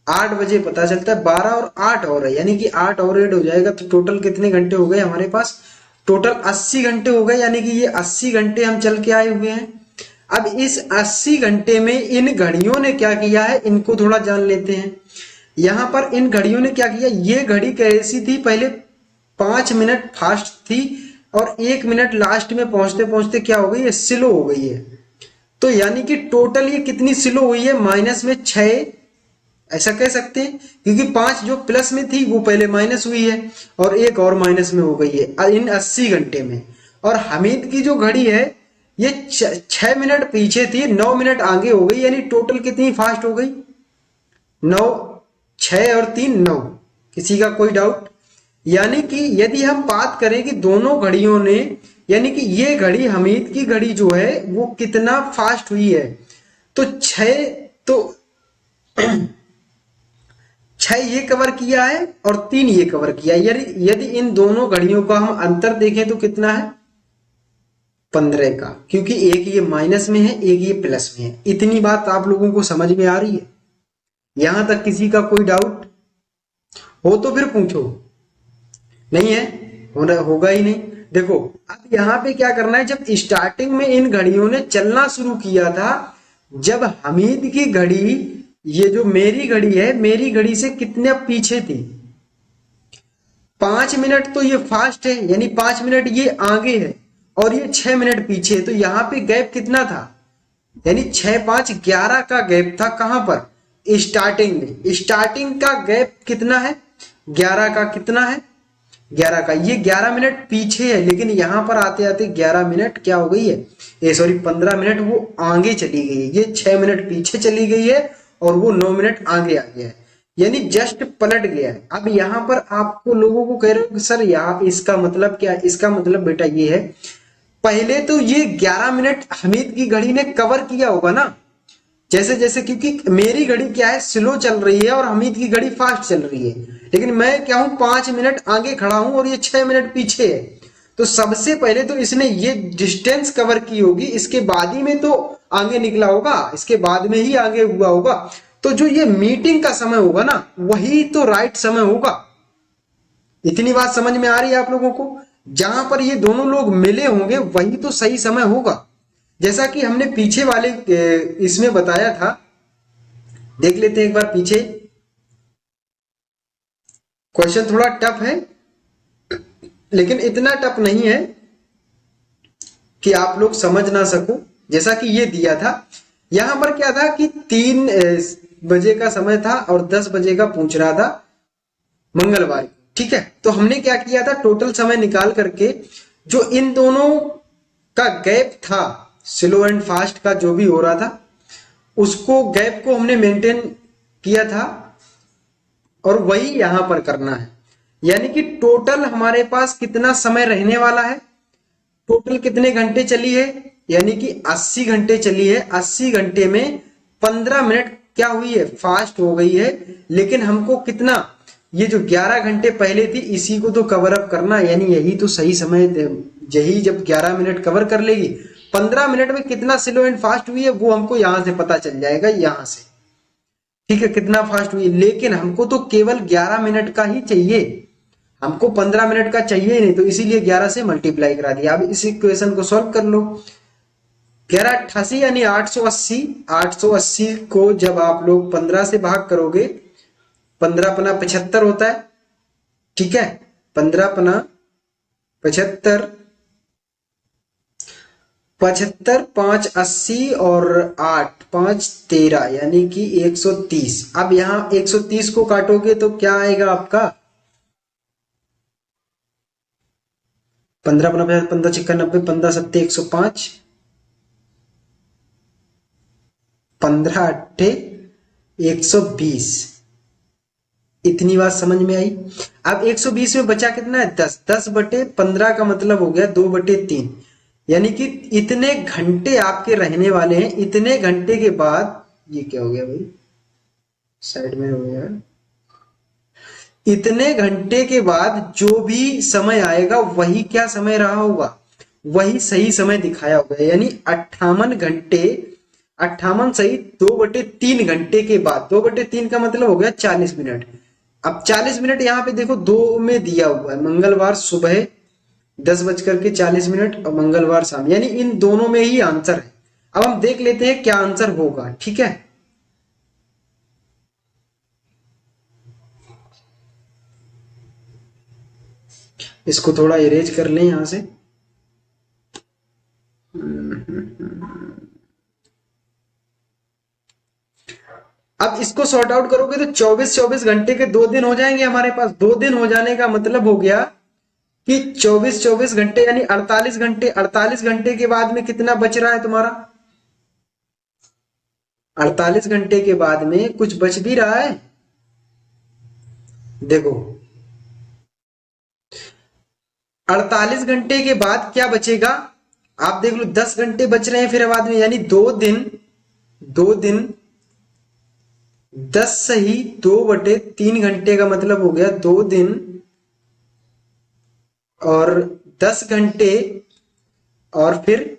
8 बजे पता चलता है। 12 और 8 और है, यानी कि 8 और ऐड हो जाएगा तो टोटल कितने घंटे हो गए हमारे पास, टोटल 80 घंटे हो गए, यानी कि ये 80 घंटे हम चल के आए हुए हैं। अब इस 80 घंटे में इन घड़ियों ने क्या किया है, इनको थोड़ा जान लेते हैं। यहां पर इन घड़ियों ने क्या किया, ये घड़ी कैसी थी, पहले 5 मिनट फास्ट थी और 1 मिनट लास्ट में पहुंचते पहुंचते क्या हो गई है, स्लो हो गई है। तो यानी कि टोटल ये कितनी स्लो हुई है, माइनस में 6, ऐसा कह सकते हैं, क्योंकि 5 जो प्लस में थी वो पहले माइनस हुई है और एक और माइनस में हो गई है इन 80 घंटे में। और हमीद की जो घड़ी है ये 6 मिनट पीछे थी, 9 मिनट आगे हो गई, यानी टोटल कितनी फास्ट हो गई, 9, 6 और 3 9। किसी का कोई डाउट? यानी कि यदि हम बात करें कि दोनों घड़ियों ने, यानी कि ये घड़ी हमीद की घड़ी जो है वो कितना फास्ट हुई है, तो 6 ये कवर किया है और 3 ये कवर किया है। यदि इन दोनों घड़ियों का हम अंतर देखें तो कितना है, 15 का, क्योंकि एक ये माइनस में है एक ये प्लस में है। इतनी बात आप लोगों को समझ में आ रही है? यहां तक किसी का कोई डाउट हो तो फिर पूछो, नहीं है होगा ही नहीं। देखो अब यहाँ पे क्या करना है, जब स्टार्टिंग में इन घड़ियों ने चलना शुरू किया था, जब हमीद की घड़ी, ये जो मेरी घड़ी है, मेरी घड़ी से कितने पीछे थी, 5 मिनट तो ये फास्ट है, यानी 5 मिनट ये आगे है और ये 6 मिनट पीछे है। तो यहाँ पे गैप कितना था, यानी 6 5 11 का गैप था। कहां पर, स्टार्टिंग में। स्टार्टिंग का गैप कितना है, 11 का, कितना है 11 का, ये 11 मिनट पीछे है, लेकिन यहां पर आते आते 11 मिनट क्या हो गई है, ये सॉरी 15 मिनट वो आगे चली गई है, ये 6 मिनट पीछे चली गई है और वो 9 मिनट आगे आ गया है, यानी जस्ट पलट गया है। अब यहां पर आपको लोगों को कह रहे हो कि सर यहाँ इसका मतलब क्या है, इसका मतलब बेटा ये है, पहले तो ये 11 मिनट हमीद की घड़ी ने कवर किया होगा ना, जैसे जैसे, क्योंकि मेरी घड़ी क्या है, स्लो चल रही है और हमीद की घड़ी फास्ट चल रही है, लेकिन मैं क्या हूं, 5 मिनट आगे खड़ा हूं और ये 6 मिनट पीछे है। तो सबसे पहले तो इसने ये डिस्टेंस कवर की होगी, इसके बाद ही में तो आगे निकला होगा, इसके बाद में ही आगे हुआ होगा। तो जो ये मीटिंग का समय होगा ना, वही तो राइट समय होगा। इतनी बात समझ में आ रही है आप लोगों को? जहां पर ये दोनों लोग मिले होंगे वही तो सही समय होगा, जैसा कि हमने पीछे वाले इसमें बताया था। देख लेते हैं एक बार पीछे। क्वेश्चन थोड़ा टफ है, लेकिन इतना टफ नहीं है कि आप लोग समझ ना सको। जैसा कि ये दिया था, यहां पर क्या था कि 3 बजे का समय था और 10 बजे का पूछ रहा था मंगलवार को, ठीक है। तो हमने क्या किया था, टोटल समय निकाल करके जो इन दोनों का गैप था, स्लो एंड फास्ट का जो भी हो रहा था, उसको गैप को हमने मेंटेन किया था और वही यहां पर करना है। यानी कि टोटल हमारे पास कितना समय रहने वाला है, टोटल कितने घंटे चली है, यानी कि 80 घंटे चली है। 80 घंटे में 15 मिनट क्या हुई है, फास्ट हो गई है। लेकिन हमको कितना, ये जो 11 घंटे पहले थी इसी को तो कवर अप करना, यानी यही तो सही समय, यही जब 11 मिनट कवर कर लेगी, 15 मिनट में कितना स्लो एंड फास्ट हुई है वो हमको यहां से पता चल जाएगा, यहां से, ठीक है, कितना फास्ट हुई। लेकिन हमको तो केवल 11 मिनट का ही चाहिए, हमको 15 मिनट का चाहिए ही नहीं, तो इसीलिए 11 से मल्टीप्लाई करा दिया। अब इस इक्वेशन को सॉल्व कर लो। 11×88 यानी 880। 880 को जब आप लोग 15 से भाग करोगे, 15×5 75 होता है, ठीक है। 15×5 75, 75, 5 80 और 8 5 13 यानी कि 130। अब यहां 130 को काटोगे तो क्या आएगा आपका, 15×5 15 छिक्का 90, 15 7 105, 15 8 120। इतनी बात समझ में आई। अब 120 में बचा कितना है, 10। 10/15 का मतलब हो गया 2/3, यानी कि इतने घंटे आपके रहने वाले हैं। इतने घंटे के बाद, ये क्या हो गया भाई, साइड में हो गया। इतने घंटे के बाद जो भी समय आएगा वही क्या समय रहा होगा, वही सही समय दिखाया होगा। यानी 58 घंटे, 58 सही 2/3 घंटे के बाद, 2/3 का मतलब हो गया 40 मिनट। अब 40 मिनट यहाँ पे देखो 2 में दिया हुआ है, मंगलवार सुबह 10:40 और मंगलवार शाम, यानी इन दोनों में ही आंसर है। अब हम देख लेते हैं क्या आंसर होगा, ठीक है। इसको थोड़ा इरेज कर लें यहां से। अब इसको सॉर्ट आउट करोगे तो 24 घंटे के 2 दिन हो जाएंगे हमारे पास। 2 दिन हो जाने का मतलब हो गया कि 24 घंटे यानी 48 घंटे। 48 घंटे के बाद में कितना बच रहा है तुम्हारा, 48 घंटे के बाद में कुछ बच भी रहा है। देखो 48 घंटे के बाद क्या बचेगा, आप देख लो 10 घंटे बच रहे हैं फिर बाद में, यानी 2 दिन 10 सही 2/3 घंटे का मतलब हो गया 2 दिन और 10 घंटे और फिर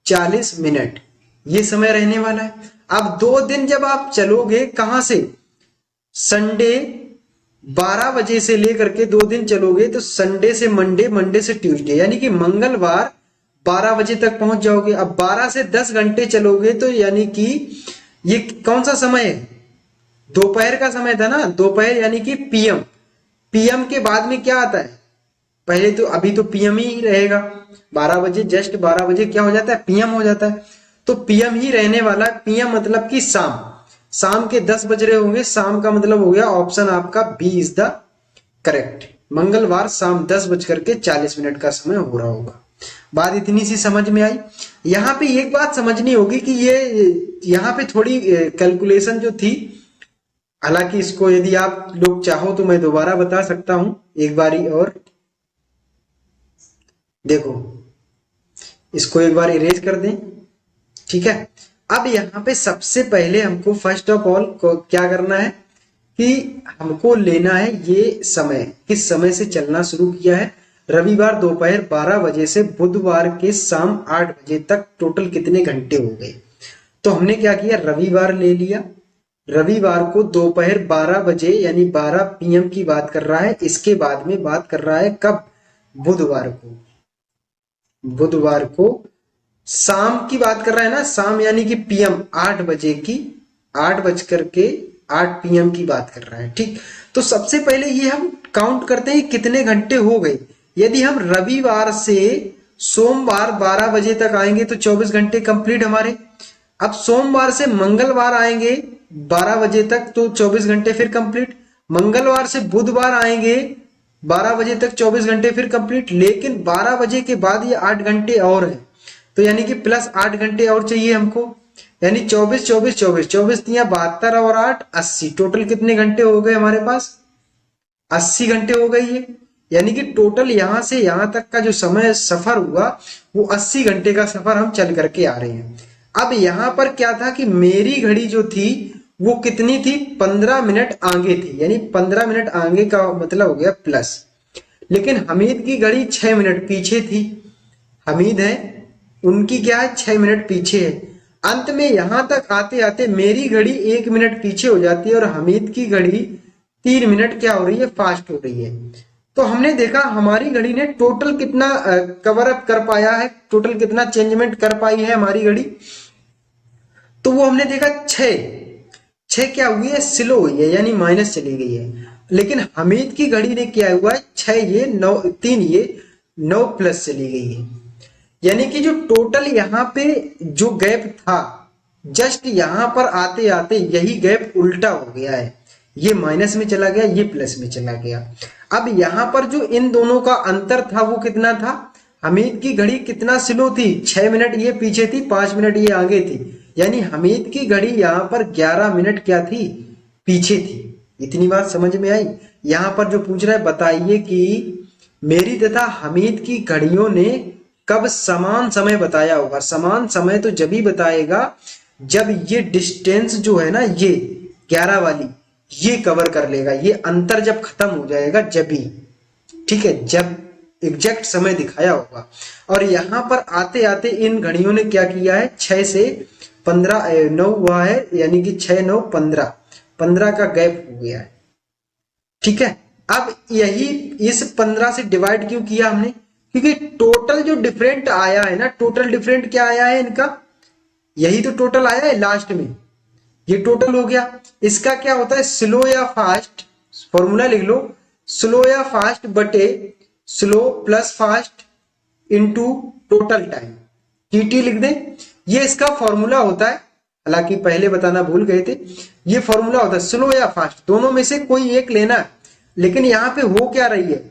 40 मिनट, ये समय रहने वाला है। अब 2 दिन जब आप चलोगे कहां से, संडे 12 बजे से लेकर के 2 दिन चलोगे तो संडे से मंडे, मंडे से ट्यूसडे, यानी कि मंगलवार 12 बजे तक पहुंच जाओगे। अब 12 से 10 घंटे चलोगे तो यानी कि ये कौन सा समय है, दोपहर का समय था ना, दोपहर यानी कि पीएम। पीएम के बाद में क्या आता है, पहले तो अभी तो पीएम ही रहेगा, 12 बजे जस्ट 12 बजे क्या हो जाता है, पीएम हो जाता है। तो पीएम ही रहने वाला है। पीएम मतलब कि शाम के 10 बज रहे होंगे, शाम का मतलब हो गया ऑप्शन आपका बी इज द करेक्ट। मंगलवार शाम 10:40 का समय हो रहा होगा। बात इतनी सी समझ में आई। यहाँ पे एक बात समझनी होगी कि ये यहाँ पे थोड़ी कैलकुलेशन जो थी, हालांकि इसको यदि आप लोग चाहो तो मैं दोबारा बता सकता हूं एक बारी और। देखो इसको एक बार इरेज कर दें, ठीक है। अब यहाँ पे सबसे पहले हमको फर्स्ट ऑफ ऑल क्या करना है कि हमको लेना है ये समय, किस समय से चलना शुरू किया है, रविवार दोपहर 12 बजे से बुधवार के शाम 8 बजे तक टोटल कितने घंटे हो गए। तो हमने क्या किया, रविवार ले लिया, रविवार को दोपहर 12 बजे यानी 12 PM की बात कर रहा है। इसके बाद में बात कर रहा है कब? बुधवार को। बुधवार को शाम की बात कर रहा है ना, शाम यानी कि PM 8 बजे की, 8 बज करके 8 PM की बात कर रहा है। ठीक, तो सबसे पहले ये हम काउंट करते हैं कितने घंटे हो गए। यदि हम रविवार से सोमवार 12 बजे तक आएंगे तो 24 घंटे कंप्लीट हमारे। अब सोमवार से मंगलवार आएंगे 12 बजे तक तो 24 घंटे फिर कंप्लीट। मंगलवार से बुधवार आएंगे 12 बजे तक 24 घंटे फिर कंप्लीट। लेकिन 12 बजे के बाद ये 8 घंटे और है, तो यानी कि प्लस 8 घंटे और चाहिए हमको। यानी 24 24 24 24 तिया 72 और 8 80। टोटल कितने घंटे हो गए हमारे पास? 80 घंटे हो गई है। यानी कि टोटल यहां से यहां तक का जो समय सफर हुआ वो 80 घंटे का सफर हम चल करके आ रहे हैं। अब यहां पर क्या था कि मेरी घड़ी जो थी वो कितनी थी? 15 मिनट आगे थी, यानी 15 मिनट आगे का मतलब हो गया प्लस। लेकिन हमीद की घड़ी 6 मिनट पीछे थी। हमीद है, उनकी क्या है? 6 मिनट पीछे है। अंत में यहां तक आते आते मेरी घड़ी 1 मिनट पीछे हो जाती है और हमीद की घड़ी 3 मिनट क्या हो रही है? फास्ट हो रही है। तो हमने देखा हमारी घड़ी ने टोटल कितना कवर अप कर पाया है, टोटल कितना चेंजमेंट कर पाई है हमारी घड़ी। तो वो हमने देखा 6 क्या हुई है? स्लो हुई है, यानी माइनस चली गई है। लेकिन हमीद की घड़ी ने क्या हुआ है? 6 ये 9 3 ये 9 प्लस चली गई है। यानी कि जो टोटल यहाँ पे जो गैप था, जस्ट यहां पर आते आते यही गैप उल्टा हो गया है। ये माइनस में चला गया, ये प्लस में चला गया। अब यहां पर जो इन दोनों का अंतर था वो कितना था? हमीद की घड़ी कितना स्लो थी? 6 मिनट ये पीछे थी, 5 मिनट ये आगे थी। यानी हमीद की घड़ी यहां पर 11 मिनट क्या थी? पीछे थी। इतनी बात समझ में आई? यहां पर जो पूछ रहा है बताइए कि मेरी तथा हमीद की घड़ियों ने कब समान समय बताया होगा। समान समय तो जब ही बताएगा जब ये डिस्टेंस जो है ना, ये 11 वाली ये कवर कर लेगा, ये अंतर जब खत्म हो जाएगा जब ही, ठीक है, जब एग्जैक्ट समय दिखाया होगा। और यहां पर आते आते इन घड़ियों ने क्या किया है? 6 से 15 9 हुआ है, यानी कि 6 9 15 15 का गैप हो गया है। ठीक है, अब यही इस 15 से डिवाइड क्यों किया हमने? क्योंकि टोटल जो डिफरेंट आया है ना, टोटल डिफरेंट क्या आया है इनका? यही तो टोटल आया है लास्ट में, ये टोटल हो गया। इसका क्या होता है? स्लो या फास्ट, फॉर्मूला लिख लो, स्लो या फास्ट बटे slow plus fast into total time, TT लिख दें। ये इसका फॉर्मूला होता है, हालांकि पहले बताना भूल गए थे। ये फॉर्मूला होता है स्लो या फास्ट, दोनों में से कोई एक लेना। लेकिन यहां पे हो क्या रही है?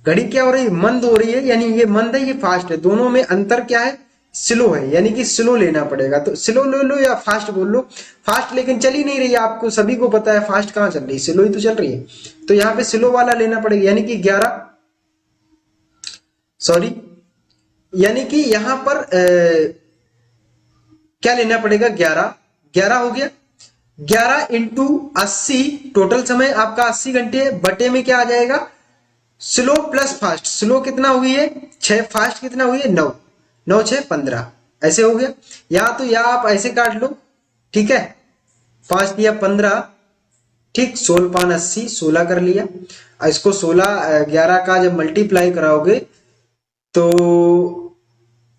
घड़ी क्या हो रही है? मंद हो रही है, यानी ये मंद है, ये फास्ट है। दोनों में अंतर क्या है? स्लो है, यानी कि स्लो लेना पड़ेगा। तो स्लो ले लो या फास्ट बोल लो। फास्ट लेकिन चल ही नहीं रही है, आपको सभी को पता है फास्ट कहां चल रही है, स्लो ही तो चल रही है। तो यहाँ पे स्लो वाला लेना पड़ेगा, यानी कि 11, सॉरी, यानी कि यहां पर क्या लेना पड़ेगा? 11 11 हो गया। 11 इंटू 80, टोटल समय आपका 80 घंटे, बटे में क्या आ जाएगा? Slow plus fast. स्लो कितना हुई है? 6, फास्ट कितना हुई है? 9 9 6 15, ऐसे हो गया। या तो या आप ऐसे काट लो, ठीक है, 5 दिया 15, ठीक, 16 5 80, 16 कर लिया। इसको 16 11 का जब मल्टीप्लाई कराओगे तो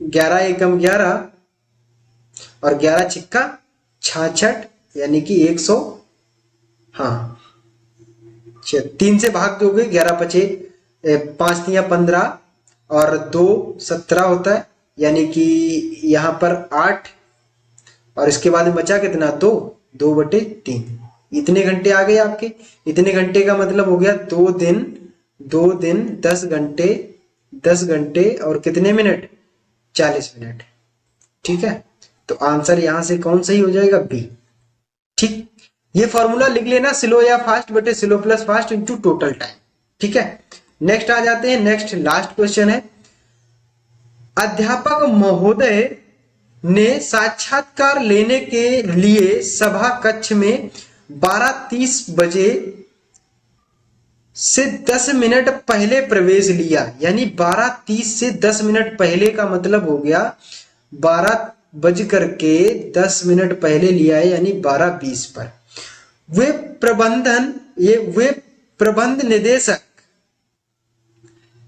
11 एकम 11 और 11 छिक्का 66, यानी कि 100, हाँ 3 से भाग दोगे, 11 पचे 5 दिया 15 और 2 17 होता है, यानी कि यहां पर 8 और इसके बाद में बचा कितना? 2 2 बटे 3। इतने घंटे आ गए आपके। इतने घंटे का मतलब हो गया 2 दिन 10 घंटे, 10 घंटे और कितने मिनट? 40 मिनट। ठीक है, तो आंसर यहां से कौन सही हो जाएगा? बी। ठीक, ये फॉर्मूला लिख लेना, स्लो या फास्ट बटे slow plus fast into total time. ठीक है, नेक्स्ट आ जाते हैं। नेक्स्ट लास्ट क्वेश्चन है, अध्यापक महोदय ने साक्षात्कार लेने के लिए सभा कक्ष में 12:30 बजे से 10 मिनट पहले प्रवेश लिया। यानी 12:30 से 10 मिनट पहले का मतलब हो गया 12 बज करके 10 मिनट पहले लिया है, यानी 12:20 पर। वे वे प्रबंध निदेशक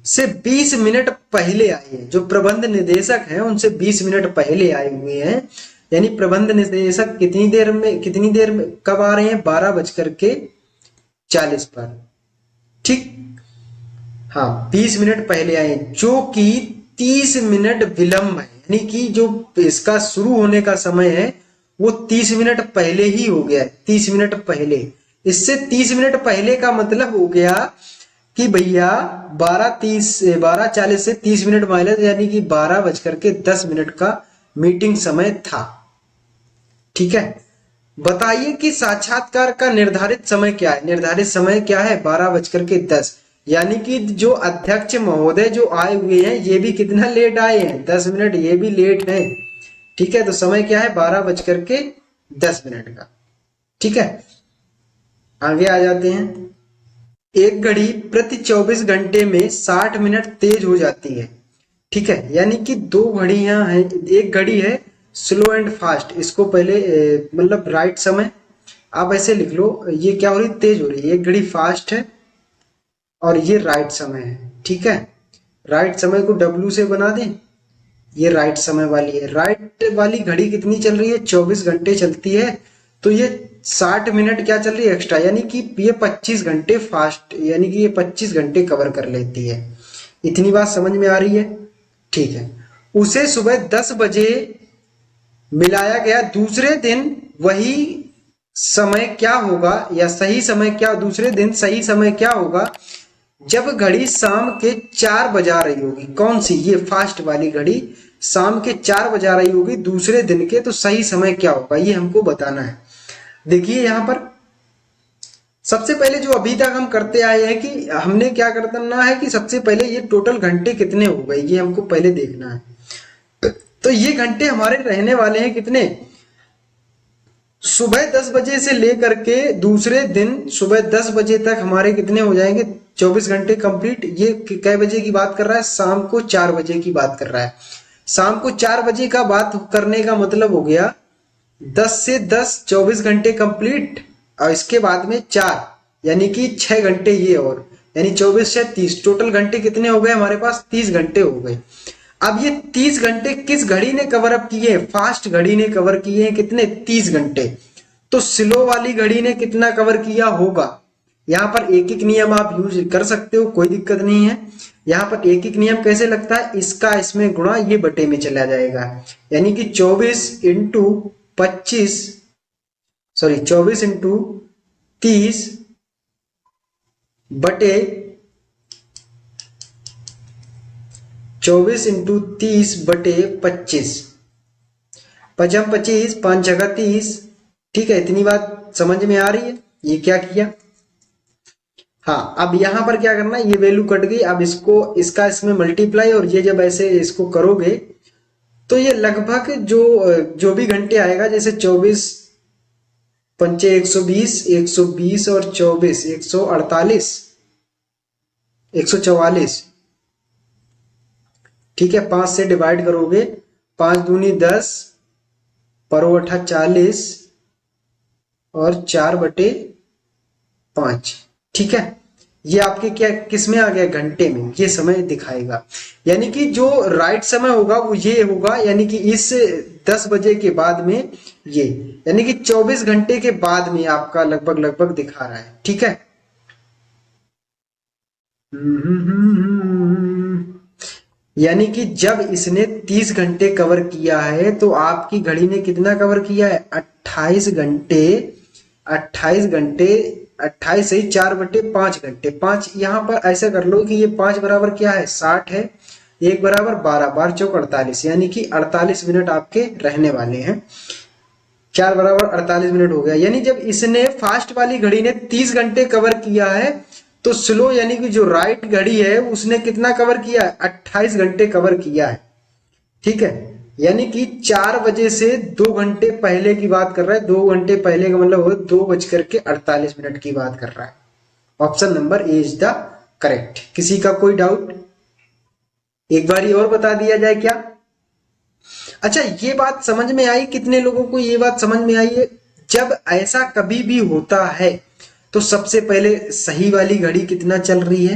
से 20 मिनट पहले आए हैं। जो प्रबंध निदेशक हैं उनसे 20 मिनट पहले आए हुए हैं। यानी प्रबंध निदेशक कितनी देर में कब आ रहे हैं? 12:40 पर। ठीक, हाँ 20 मिनट पहले आए, जो कि 30 मिनट विलंब है। यानी कि जो इसका शुरू होने का समय है वो 30 मिनट पहले ही हो गया है, 30 मिनट पहले। इससे 30 मिनट पहले का मतलब हो गया कि भैया 12:40 से 30 मिनट माइनस, यानी कि 12:10 का मीटिंग समय था। ठीक है, बताइए कि साक्षात्कार का निर्धारित समय क्या है? निर्धारित समय क्या है? 12:10। यानी कि जो अध्यक्ष महोदय जो आए हुए हैं ये भी कितना लेट आए हैं? 10 मिनट ये भी लेट है। ठीक है, तो समय क्या है? 12:10 का। ठीक है, आगे आ जाते हैं। एक घड़ी प्रति 24 घंटे में 60 मिनट तेज हो जाती है। ठीक है, यानी कि दो घड़ियां हैं, एक घड़ी है स्लो एंड फास्ट। इसको पहले मतलब राइट समय आप ऐसे लिख लो, ये क्या हो रही? तेज हो रही है। एक घड़ी फास्ट है और ये राइट समय है। ठीक है, राइट समय को W से बना दें, ये राइट समय वाली है। राइट वाली घड़ी कितनी चल रही है? 24 घंटे चलती है, तो ये 60 मिनट क्या चल रही है? एक्स्ट्रा, यानी कि ये 25 घंटे फास्ट, यानी कि ये 25 घंटे कवर कर लेती है। इतनी बात समझ में आ रही है? ठीक है, उसे सुबह 10 बजे मिलाया गया। दूसरे दिन वही समय क्या होगा, या सही समय क्या, दूसरे दिन सही समय क्या होगा? जब घड़ी शाम के 4 बजा रही होगी। कौन सी? ये फास्ट वाली घड़ी शाम के 4 बजा रही होगी दूसरे दिन के, तो सही समय क्या होगा ये हमको बताना है। देखिए यहां पर सबसे पहले जो अभी तक हम करते आए हैं कि हमने क्या करना है कि सबसे पहले ये टोटल घंटे कितने हो गए ये हमको पहले देखना है। तो ये घंटे हमारे रहने वाले हैं कितने? सुबह 10 बजे से लेकर के दूसरे दिन सुबह 10 बजे तक हमारे कितने हो जाएंगे? 24 घंटे कंप्लीट। ये कै बजे की बात कर रहा है? शाम को 4 बजे की बात कर रहा है। शाम को 4 बजे का बात करने का मतलब हो गया 10 से 10 24 घंटे कंप्लीट, और इसके बाद में 4 यानी कि 6 घंटे ये, और यानी 24 से 30 टोटल घंटे कितने हो गए हमारे पास? 30 घंटे हो गए। अब ये 30 घंटे किस घड़ी ने कवर अप किए? फास्ट घड़ी ने कवर किए हैं। कितने? 30 घंटे। तो स्लो वाली घड़ी ने कितना कवर किया होगा? यहाँ पर एक एक नियम आप यूज कर सकते हो, कोई दिक्कत नहीं है। यहाँ पर एक एक नियम कैसे लगता है? इसका इसमें गुणा, ये बटे में चला जाएगा। यानी कि 24 इंटू 25, सॉरी 24 इंटू 30 बटे 24 इंटू 30 बटे 25, 5 25, 5 जगह 30। ठीक है, इतनी बात समझ में आ रही है? ये क्या किया? हाँ, अब यहां पर क्या करना है? ये वैल्यू कट गई। अब इसको इसका इसमें मल्टीप्लाई, और ये जब ऐसे इसको करोगे तो ये लगभग जो भी घंटे आएगा, जैसे 24 पंचे 120, 120 और 24 148, 144। ठीक है, 5 से डिवाइड करोगे, 5 दूनी 10, परोठा 40 और 4/5। ठीक है, ये आपके क्या किस में आ गया? घंटे में ये समय दिखाएगा। यानी कि जो राइट समय होगा वो ये होगा, यानी कि इस 10 बजे के बाद में ये, यानी कि 24 घंटे के बाद में आपका लगभग लगभग दिखा रहा है। ठीक है, यानी कि जब इसने 30 घंटे कवर किया है तो आपकी घड़ी ने कितना कवर किया है? 28 घंटे। 28 घंटे, 28 से 4/5 घंटे। 5 यहां पर ऐसा कर लो कि ये 5 बराबर क्या है? 60 है। 1 बराबर 12, 12 चौक 48, यानी कि 48 मिनट आपके रहने वाले हैं। 4 बराबर 48 मिनट हो गया। यानी जब इसने फास्ट वाली घड़ी ने 30 घंटे कवर किया है, तो स्लो यानी कि जो राइट घड़ी है उसने कितना कवर किया है? 28 घंटे कवर किया है। ठीक है, यानी कि 4 बजे से 2 घंटे पहले की बात कर रहा है। 2 घंटे पहले का मतलब हो 2:48 की बात कर रहा है। Option number A is the correct. किसी का कोई डाउट? एक बार और बता दिया जाए क्या? अच्छा, ये बात समझ में आई? कितने लोगों को ये बात समझ में आई है? जब ऐसा कभी भी होता है तो सबसे पहले सही वाली घड़ी कितना चल रही है,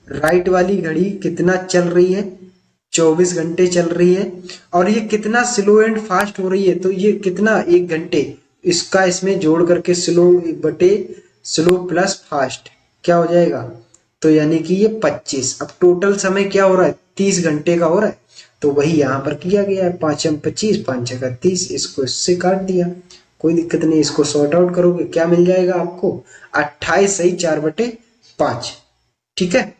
राइट वाली घड़ी कितना चल रही है, 24 घंटे चल रही है। और ये कितना स्लो एंड फास्ट हो रही है, तो ये कितना 1 घंटे, इसका इसमें जोड़ करके स्लो बटे स्लो प्लस फास्ट क्या हो जाएगा, तो यानी कि ये 25। अब टोटल समय क्या हो रहा है, 30 घंटे का हो रहा है। तो वही यहाँ पर किया गया है, 5×25 5×30, इसको इससे काट दिया, कोई दिक्कत नहीं। इसको सॉर्ट आउट करोगे क्या मिल जाएगा आपको, 28 सही 4/5। ठीक है।